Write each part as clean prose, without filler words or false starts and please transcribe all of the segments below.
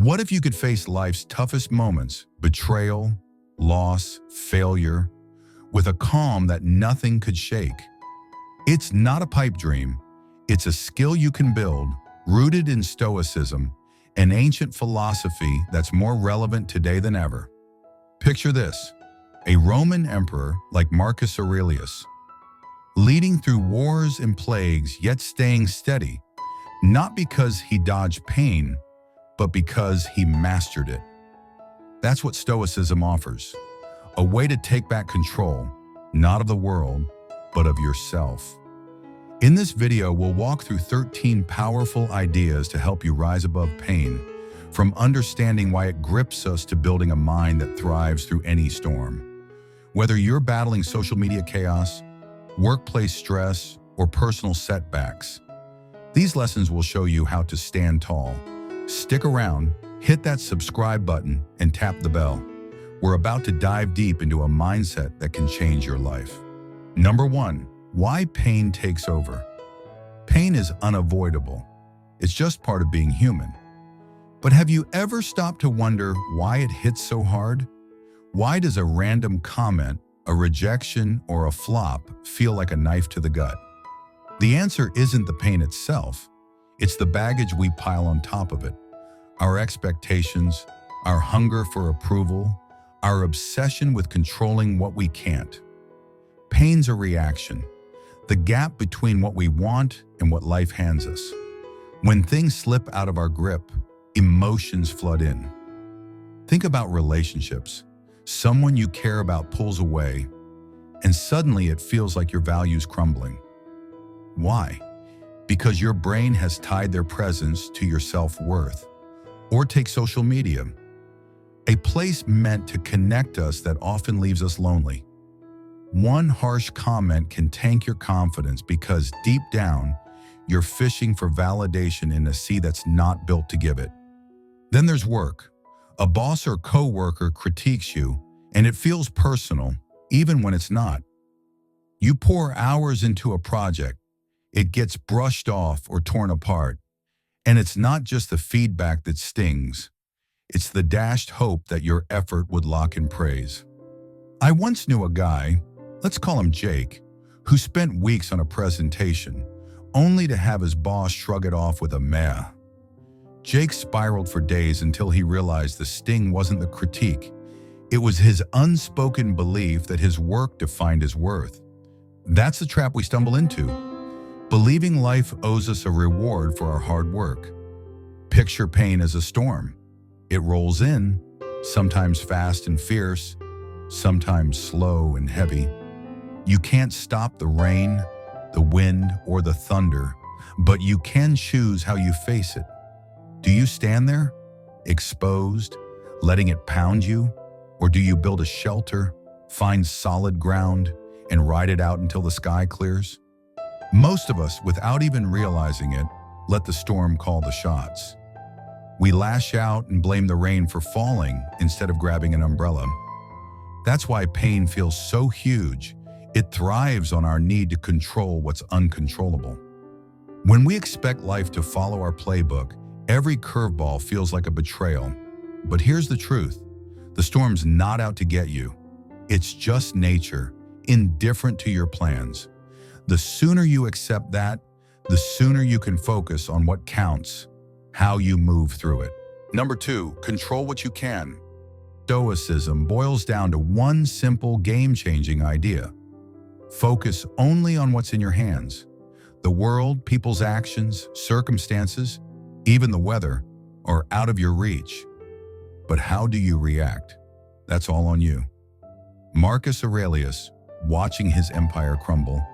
What if you could face life's toughest moments, betrayal, loss, failure, with a calm that nothing could shake? It's not a pipe dream. It's a skill you can build, rooted in Stoicism, an ancient philosophy that's more relevant today than ever. Picture this: a Roman emperor like Marcus Aurelius, leading through wars and plagues, yet staying steady, not because he dodged pain, but because he mastered it. That's what Stoicism offers, a way to take back control, not of the world, but of yourself. In this video, we'll walk through 13 powerful ideas to help you rise above pain, from understanding why it grips us to building a mind that thrives through any storm. Whether you're battling social media chaos, workplace stress, or personal setbacks, these lessons will show you how to stand tall. Stick around, hit that subscribe button, and tap the bell. We're about to dive deep into a mindset that can change your life. Number 1, why pain takes over. Pain is unavoidable. It's just part of being human. But have you ever stopped to wonder why it hits so hard? Why does a random comment, a rejection, or a flop feel like a knife to the gut? The answer isn't the pain itself. It's the baggage we pile on top of it. Our expectations, our hunger for approval, our obsession with controlling what we can't. Pain's a reaction, the gap between what we want and what life hands us. When things slip out of our grip, emotions flood in. Think about relationships. Someone you care about pulls away, and suddenly it feels like your value's crumbling. Why? Because your brain has tied their presence to your self-worth. Or take social media, a place meant to connect us that often leaves us lonely. One harsh comment can tank your confidence because deep down, you're fishing for validation in a sea that's not built to give it. Then there's work. A boss or coworker critiques you, and it feels personal, even when it's not. You pour hours into a project, it gets brushed off or torn apart. And it's not just the feedback that stings. It's the dashed hope that your effort would lock in praise. I once knew a guy, let's call him Jake, who spent weeks on a presentation, only to have his boss shrug it off with a meh. Jake spiraled for days until he realized the sting wasn't the critique. It was his unspoken belief that his work defined his worth. That's the trap we stumble into, believing life owes us a reward for our hard work. Picture pain as a storm. It rolls in, sometimes fast and fierce, sometimes slow and heavy. You can't stop the rain, the wind, or the thunder, but you can choose how you face it. Do you stand there, exposed, letting it pound you? Or do you build a shelter, find solid ground, and ride it out until the sky clears? Most of us, without even realizing it, let the storm call the shots. We lash out and blame the rain for falling instead of grabbing an umbrella. That's why pain feels so huge. It thrives on our need to control what's uncontrollable. When we expect life to follow our playbook, every curveball feels like a betrayal. But here's the truth. The storm's not out to get you. It's just nature, indifferent to your plans. The sooner you accept that, the sooner you can focus on what counts, how you move through it. Number 2, control what you can. Stoicism boils down to one simple game-changing idea. Focus only on what's in your hands. The world, people's actions, circumstances, even the weather, are out of your reach. But how do you react? That's all on you. Marcus Aurelius, watching his empire crumble,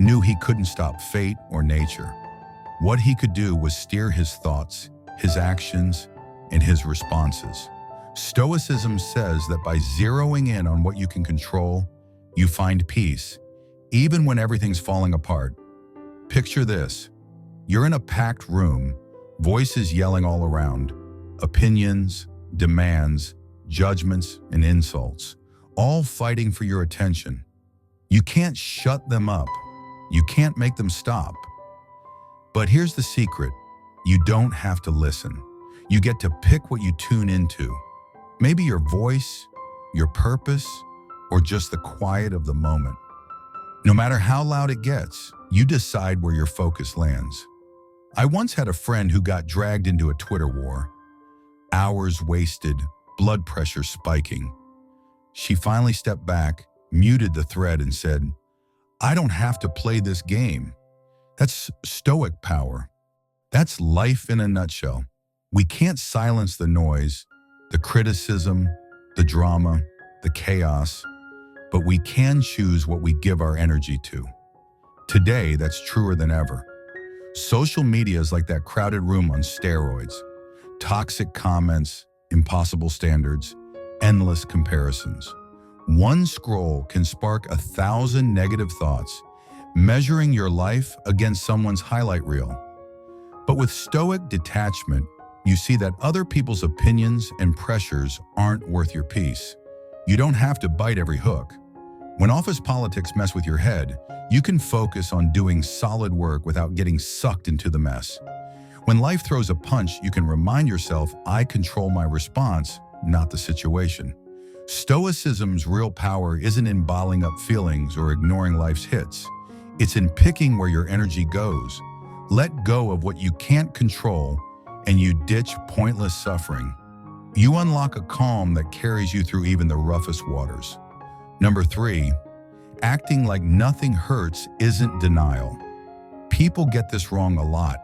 knew he couldn't stop fate or nature. What he could do was steer his thoughts, his actions, and his responses. Stoicism says that by zeroing in on what you can control, you find peace, even when everything's falling apart. Picture this. You're in a packed room, voices yelling all around, opinions, demands, judgments, and insults, all fighting for your attention. You can't shut them up. You can't make them stop. But here's the secret. You don't have to listen. You get to pick what you tune into. Maybe your voice, your purpose, or just the quiet of the moment. No matter how loud it gets, you decide where your focus lands. I once had a friend who got dragged into a Twitter war. Hours wasted, blood pressure spiking. She finally stepped back, muted the thread, and said, "I don't have to play this game." That's Stoic power. That's life in a nutshell. We can't silence the noise, the criticism, the drama, the chaos, but we can choose what we give our energy to. Today, that's truer than ever. Social media is like that crowded room on steroids. Toxic comments, impossible standards, endless comparisons. One scroll can spark 1,000 negative thoughts, measuring your life against someone's highlight reel. But with Stoic detachment, you see that other people's opinions and pressures aren't worth your peace. You don't have to bite every hook. When office politics mess with your head, you can focus on doing solid work without getting sucked into the mess. When life throws a punch, you can remind yourself, I control my response, not the situation. Stoicism's real power isn't in bottling up feelings or ignoring life's hits. It's in picking where your energy goes. Let go of what you can't control, and you ditch pointless suffering. You unlock a calm that carries you through even the roughest waters. Number 3, acting like nothing hurts isn't denial. People get this wrong a lot.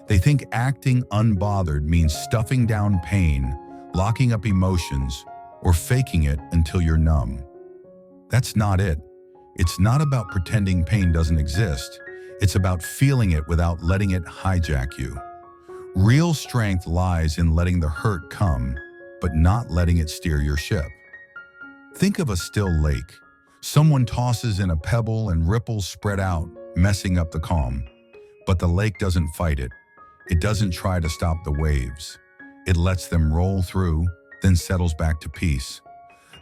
They think acting unbothered means stuffing down pain, locking up emotions, or faking it until you're numb. That's not it. It's not about pretending pain doesn't exist. It's about feeling it without letting it hijack you. Real strength lies in letting the hurt come, but not letting it steer your ship. Think of a still lake. Someone tosses in a pebble and ripples spread out, messing up the calm. But the lake doesn't fight it. It doesn't try to stop the waves. It lets them roll through, then settles back to peace.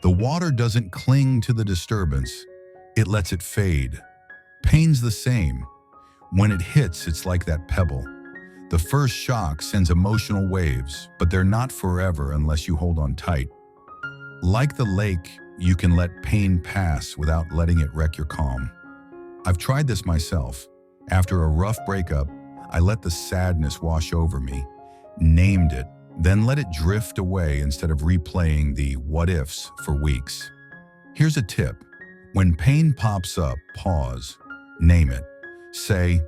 The water doesn't cling to the disturbance. It lets it fade. Pain's the same. When it hits, it's like that pebble. The first shock sends emotional waves, but they're not forever unless you hold on tight. Like the lake, you can let pain pass without letting it wreck your calm. I've tried this myself. After a rough breakup, I let the sadness wash over me, named it, then let it drift away instead of replaying the what-ifs for weeks. Here's a tip. When pain pops up, pause, name it. Say,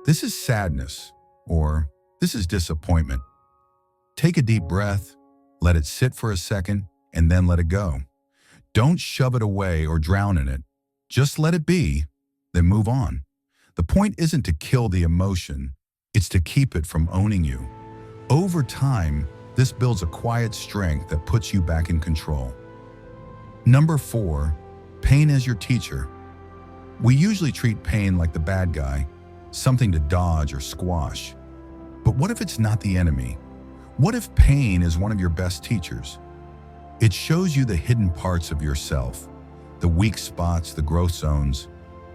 "This is sadness," or "This is disappointment." Take a deep breath, let it sit for a second, and then let it go. Don't shove it away or drown in it. Just let it be, then move on. The point isn't to kill the emotion, it's to keep it from owning you. Over time, this builds a quiet strength that puts you back in control. Number 4, pain as your teacher. We usually treat pain like the bad guy, something to dodge or squash. But what if it's not the enemy? What if pain is one of your best teachers? It shows you the hidden parts of yourself, the weak spots, the growth zones,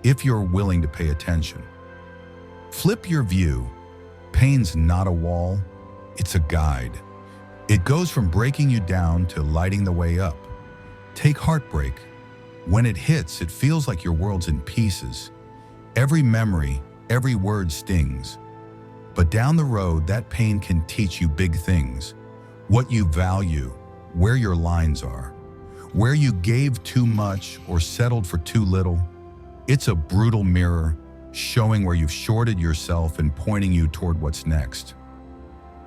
if you're willing to pay attention. Flip your view. Pain's not a wall, it's a guide. It goes from breaking you down to lighting the way up. Take heartbreak. When it hits, it feels like your world's in pieces. Every memory, every word stings. But down the road, that pain can teach you big things. What you value, where your lines are, where you gave too much or settled for too little. It's a brutal mirror, showing where you've shorted yourself and pointing you toward what's next.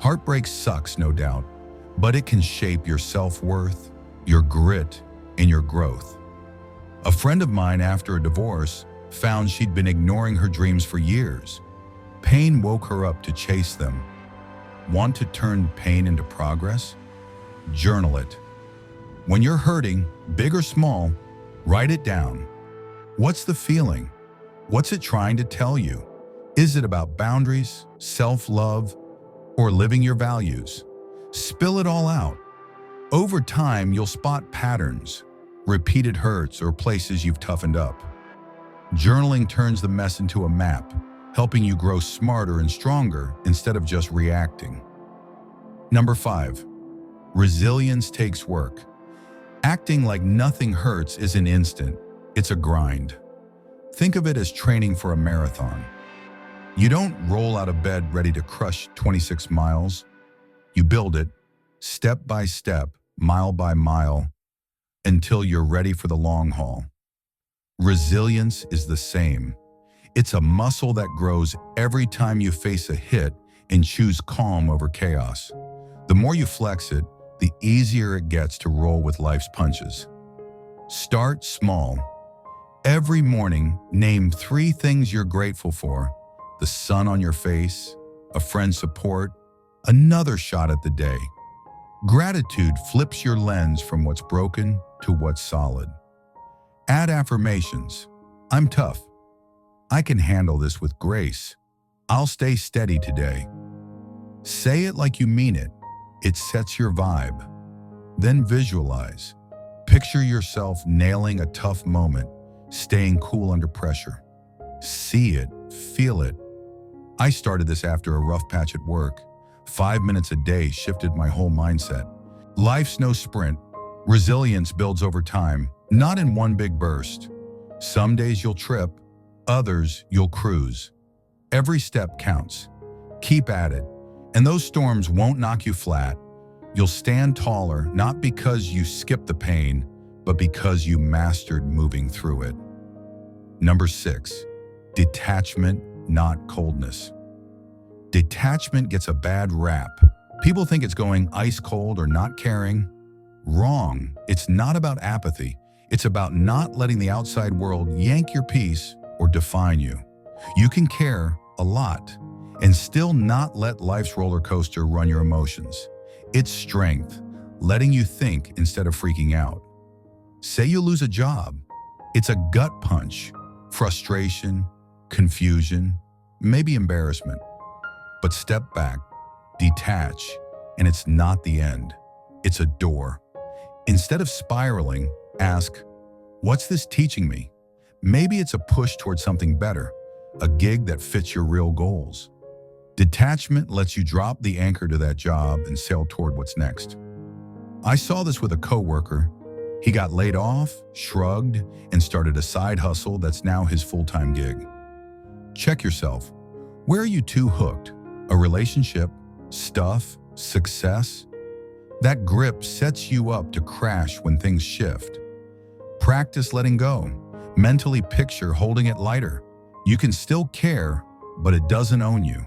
Heartbreak sucks, no doubt, but it can shape your self-worth, your grit, and your growth. A friend of mine, after a divorce, found she'd been ignoring her dreams for years. Pain woke her up to chase them. Want to turn pain into progress? Journal it. When you're hurting, big or small, write it down. What's the feeling? What's it trying to tell you? Is it about boundaries, self-love, or living your values? Spill it all out. Over time, you'll spot patterns, repeated hurts, or places you've toughened up. Journaling turns the mess into a map, helping you grow smarter and stronger instead of just reacting. Number 5. Resilience takes work. Acting like nothing hurts isn't instant. It's a grind. Think of it as training for a marathon. You don't roll out of bed ready to crush 26 miles. You build it, step by step, mile by mile, until you're ready for the long haul. Resilience is the same. It's a muscle that grows every time you face a hit and choose calm over chaos. The more you flex it, the easier it gets to roll with life's punches. Start small. Every morning, name 3 things you're grateful for: the sun on your face, a friend's support, another shot at the day. Gratitude flips your lens from what's broken to what's solid. Add affirmations. I'm tough. I can handle this with grace. I'll stay steady today. Say it like you mean it. It sets your vibe. Then visualize. Picture yourself nailing a tough moment, staying cool under pressure. See it, feel it. I started this after a rough patch at work. 5 minutes a day shifted my whole mindset. Life's no sprint. Resilience builds over time, not in one big burst. Some days you'll trip, others you'll cruise. Every step counts. Keep at it, and those storms won't knock you flat. You'll stand taller, not because you skipped the pain, but because you mastered moving through it. Number 6, detachment, not coldness. Detachment gets a bad rap. People think it's going ice cold or not caring. Wrong. It's not about apathy. It's about not letting the outside world yank your peace or define you. You can care a lot and still not let life's roller coaster run your emotions. It's strength, letting you think instead of freaking out. Say you lose a job. It's a gut punch, frustration, confusion, maybe embarrassment. But step back, detach, and it's not the end. It's a door. Instead of spiraling, ask, what's this teaching me? Maybe it's a push towards something better, a gig that fits your real goals. Detachment lets you drop the anchor to that job and sail toward what's next. I saw this with a coworker. He got laid off, shrugged, and started a side hustle that's now his full-time gig. Check yourself. Where are you too hooked? A relationship, stuff, success? That grip sets you up to crash when things shift. Practice letting go. Mentally picture holding it lighter. You can still care, but it doesn't own you.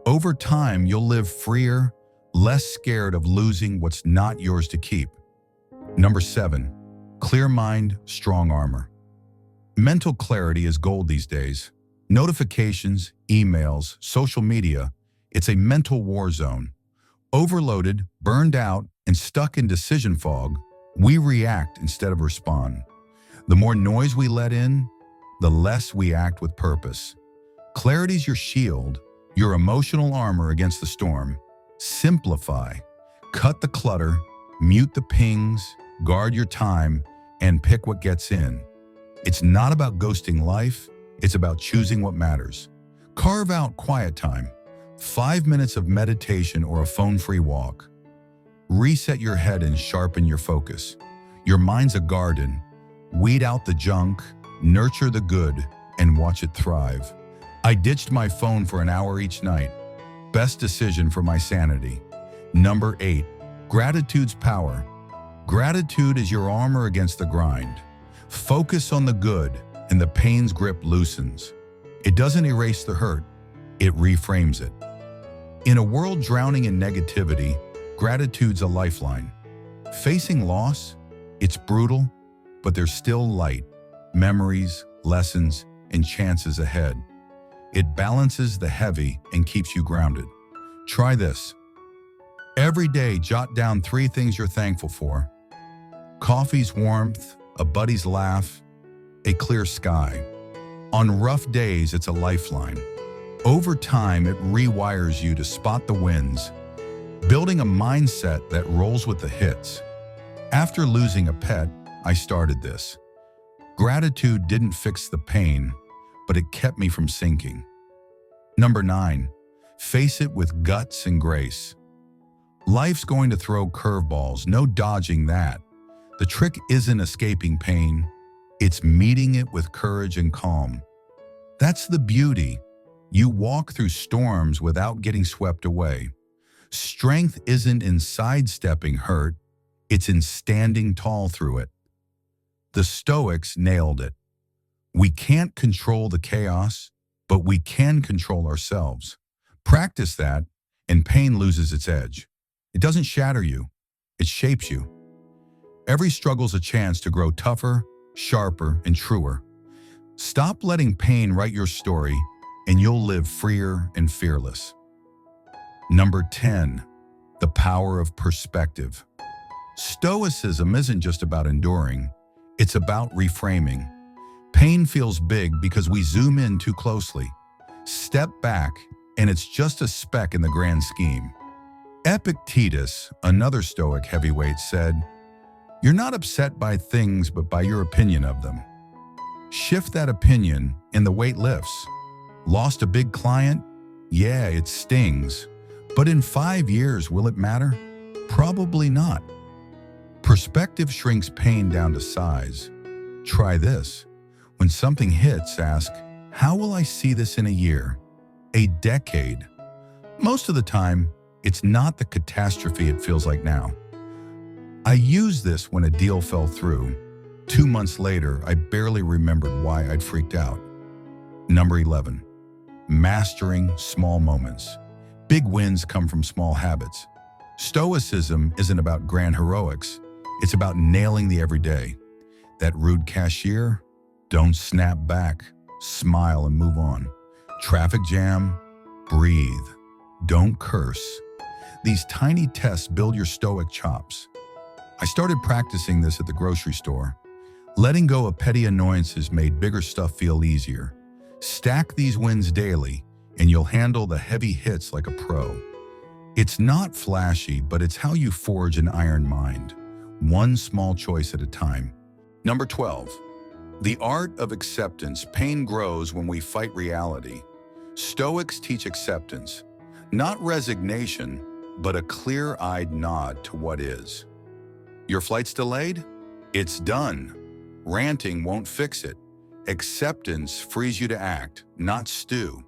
Over time, you'll live freer, less scared of losing what's not yours to keep. Number 7, clear mind, strong armor. Mental clarity is gold these days. Notifications, emails, social media, it's a mental war zone. Overloaded, burned out, and stuck in decision fog, we react instead of respond. The more noise we let in, the less we act with purpose. Clarity's your shield, your emotional armor against the storm. Simplify. Cut the clutter, mute the pings, guard your time, and pick what gets in. It's not about ghosting life, it's about choosing what matters. Carve out quiet time, 5 minutes of meditation or a phone-free walk. Reset your head and sharpen your focus. Your mind's a garden. Weed out the junk, nurture the good, and watch it thrive. I ditched my phone for an hour each night. Best decision for my sanity. Number 8, gratitude's power. Gratitude is your armor against the grind. Focus on the good, and the pain's grip loosens. It doesn't erase the hurt, it reframes it. In a world drowning in negativity, gratitude's a lifeline. Facing loss, it's brutal, but there's still light, memories, lessons, and chances ahead. It balances the heavy and keeps you grounded. Try this. Every day, jot down 3 things you're thankful for. Coffee's warmth, a buddy's laugh, a clear sky. On rough days, it's a lifeline. Over time, it rewires you to spot the wins, building a mindset that rolls with the hits. After losing a pet, I started this. Gratitude didn't fix the pain, but it kept me from sinking. Number 9, face it with guts and grace. Life's going to throw curveballs, no dodging that. The trick isn't escaping pain, it's meeting it with courage and calm. That's the beauty. You walk through storms without getting swept away. Strength isn't in sidestepping hurt, it's in standing tall through it. The Stoics nailed it. We can't control the chaos, but we can control ourselves. Practice that, and pain loses its edge. It doesn't shatter you, it shapes you. Every struggle's a chance to grow tougher, sharper, and truer. Stop letting pain write your story, and you'll live freer and fearless. Number 10, the power of perspective. Stoicism isn't just about enduring, it's about reframing. Pain feels big because we zoom in too closely. Step back, and it's just a speck in the grand scheme. Epictetus, another Stoic heavyweight, said, "You're not upset by things but by your opinion of them." Shift that opinion, and the weight lifts. Lost a big client? Yeah, it stings. But in 5 years, will it matter? Probably not. Perspective shrinks pain down to size. Try this. When something hits, ask, how will I see this in a year? A decade? Most of the time, it's not the catastrophe it feels like now. I used this when a deal fell through. 2 months later, I barely remembered why I'd freaked out. Number 11, mastering small moments. Big wins come from small habits. Stoicism isn't about grand heroics. It's about nailing the everyday. That rude cashier? Don't snap back. Smile and move on. Traffic jam? Breathe. Don't curse. These tiny tests build your Stoic chops. I started practicing this at the grocery store. Letting go of petty annoyances made bigger stuff feel easier. Stack these wins daily, and you'll handle the heavy hits like a pro. It's not flashy, but it's how you forge an iron mind, one small choice at a time. Number 12, the art of acceptance. Pain grows when we fight reality. Stoics teach acceptance, not resignation, but a clear-eyed nod to what is. Your flight's delayed? It's done. Ranting won't fix it. Acceptance frees you to act, not stew.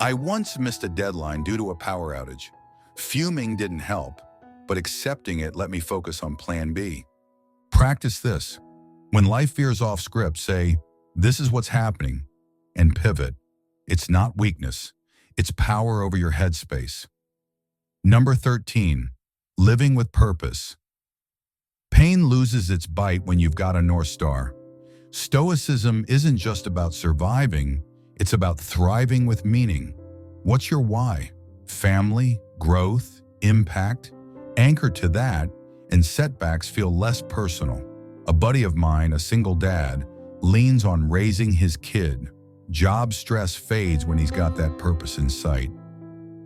I once missed a deadline due to a power outage. Fuming didn't help, but accepting it let me focus on plan B. Practice this. When life veers off script, say, "This is what's happening," and pivot. It's not weakness. It's power over your headspace. Number 13, living with purpose. Pain loses its bite when you've got a North Star. Stoicism isn't just about surviving, it's about thriving with meaning. What's your why? Family, growth, impact? Anchor to that, and setbacks feel less personal. A buddy of mine, a single dad, leans on raising his kid. Job stress fades when he's got that purpose in sight.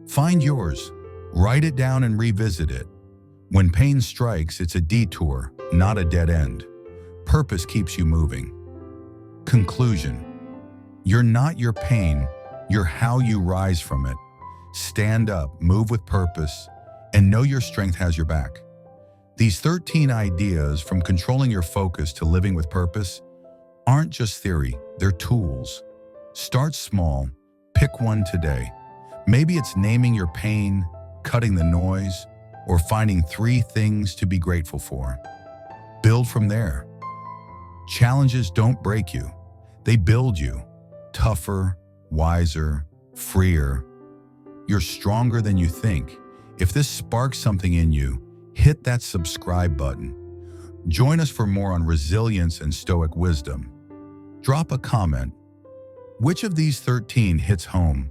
Find yours. Write it down and revisit it. When pain strikes, it's a detour, not a dead end. Purpose keeps you moving. Conclusion. You're not your pain, you're how you rise from it. Stand up, move with purpose, and know your strength has your back. These 13 ideas, from controlling your focus to living with purpose, aren't just theory, they're tools. Start small, pick one today. Maybe it's naming your pain, cutting the noise, or finding 3 things to be grateful for. Build from there. Challenges don't break you. They build you. Tougher, wiser, freer. You're stronger than you think. If this sparks something in you, hit that subscribe button. Join us for more on resilience and Stoic wisdom. Drop a comment. Which of these 13 hits home?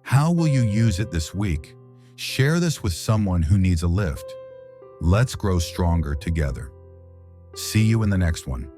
How will you use it this week? Share this with someone who needs a lift. Let's grow stronger together. See you in the next one.